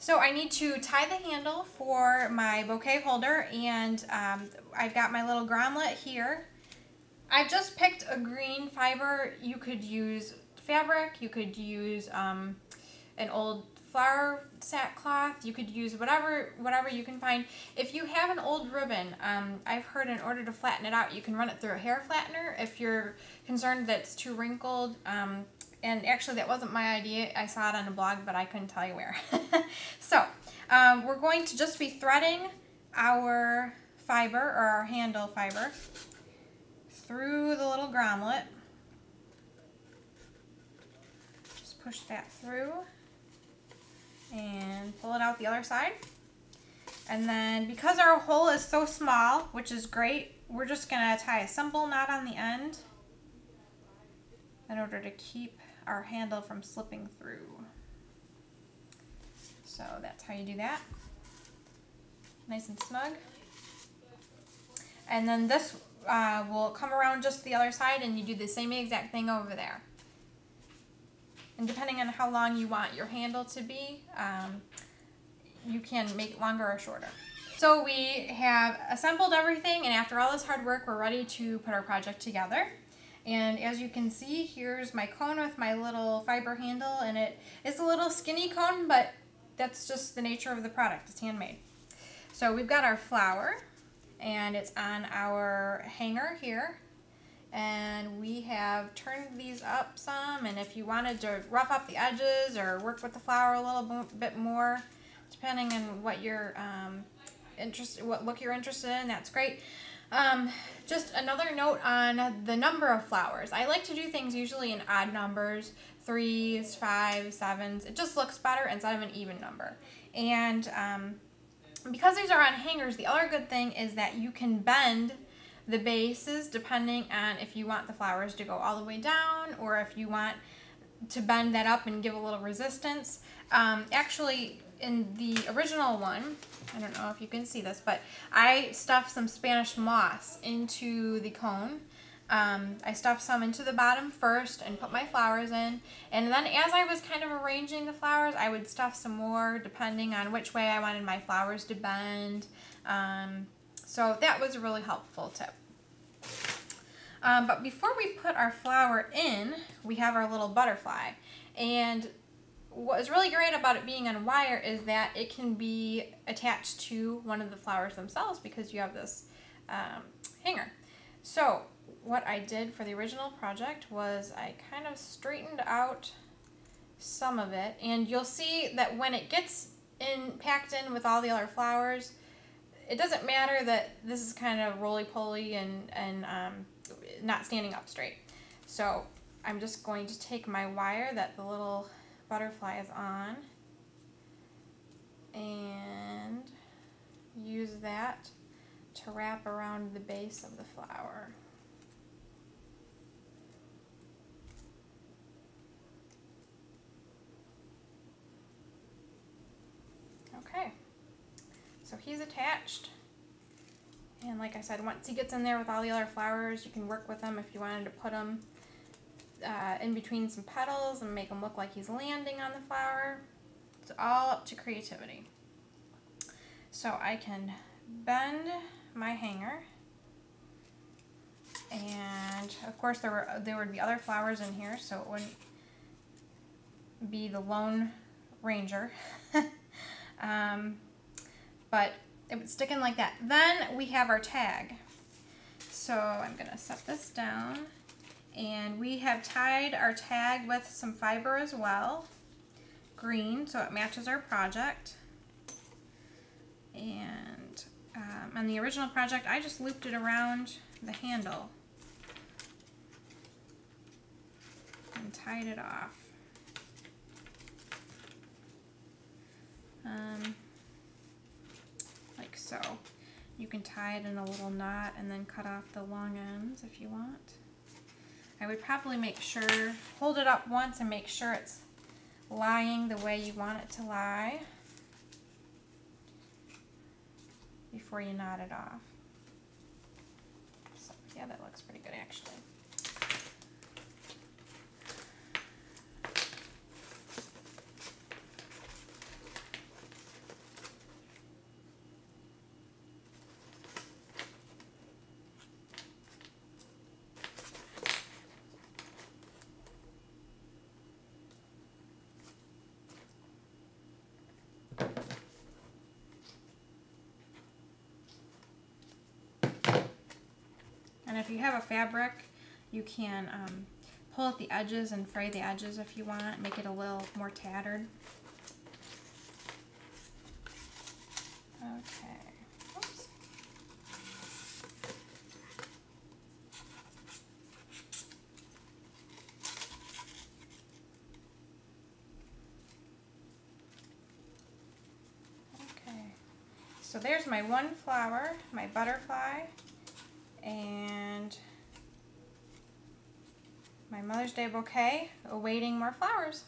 So I need to tie the handle for my bouquet holder, and I've got my little grommet here. I've just picked a green fiber. You could use fabric, you could use an old flower sackcloth, you could use whatever you can find. If you have an old ribbon, I've heard in order to flatten it out, you can run it through a hair flattener if you're concerned that it's too wrinkled. And actually that wasn't my idea. I saw it on a blog, but I couldn't tell you where. So we're going to just be threading our fiber, or our handle fiber, through the little grommet. Just push that through and pull it out the other side. And then because our hole is so small, which is great, we're just going to tie a simple knot on the end in order to keep our handle from slipping through. So that's how you do that. Nice and snug. And then this will come around just the other side, and you do the same exact thing over there. And depending on how long you want your handle to be, you can make it longer or shorter. So we have assembled everything, and after all this hard work, we're ready to put our project together. And as you can see, here's my cone with my little fiber handle, and it is a little skinny cone, but that's just the nature of the product. It's handmade. So we've got our flower, and it's on our hanger here. And we have turned these up some, and if you wanted to rough up the edges or work with the flower a little bit more, depending on what you're what look you're interested in, that's great. Just another note on the number of flowers. I like to do things usually in odd numbers, 3s, 5s, 7s. It just looks better instead of an even number. And because these are on hangers, the other good thing is that you can bend the bases depending on if you want the flowers to go all the way down, or if you want to bend that up and give a little resistance. Actually, in the original one, I don't know if you can see this, but I stuffed some Spanish moss into the cone. I stuffed some into the bottom first and put my flowers in, and then as I was kind of arranging the flowers, I would stuff some more depending on which way I wanted my flowers to bend. So that was a really helpful tip. But before we put our flower in, we have our little butterfly. And what is really great about it being on wire is that it can be attached to one of the flowers themselves because you have this hanger. So what I did for the original project was I kind of straightened out some of it, and you'll see that when it gets packed in with all the other flowers, it doesn't matter that this is kind of roly-poly and not standing up straight. So I'm just going to take my wire that the little butterfly is on and use that to wrap around the base of the flower. Okay. So he's attached, and like I said, once he gets in there with all the other flowers, you can work with them if you wanted to put them in between some petals and make them look like he's landing on the flower. It's all up to creativity. So I can bend my hanger, and of course there would be other flowers in here, so it wouldn't be the Lone Ranger. But it would stick in like that. Then we have our tag. So I'm going to set this down, and we have tied our tag with some fiber as well, green, so it matches our project. And on the original project, I just looped it around the handle and tied it off. Like so. You can tie it in a little knot and then cut off the long ends if you want. I would probably make sure, hold it up once and make sure it's lying the way you want it to lie before you knot it off. So yeah, that looks pretty good actually. And if you have a fabric, you can pull out the edges and fray the edges if you want, make it a little more tattered. Okay. Oops. Okay. So there's my one flower, my butterfly, and my Mother's Day bouquet awaiting more flowers.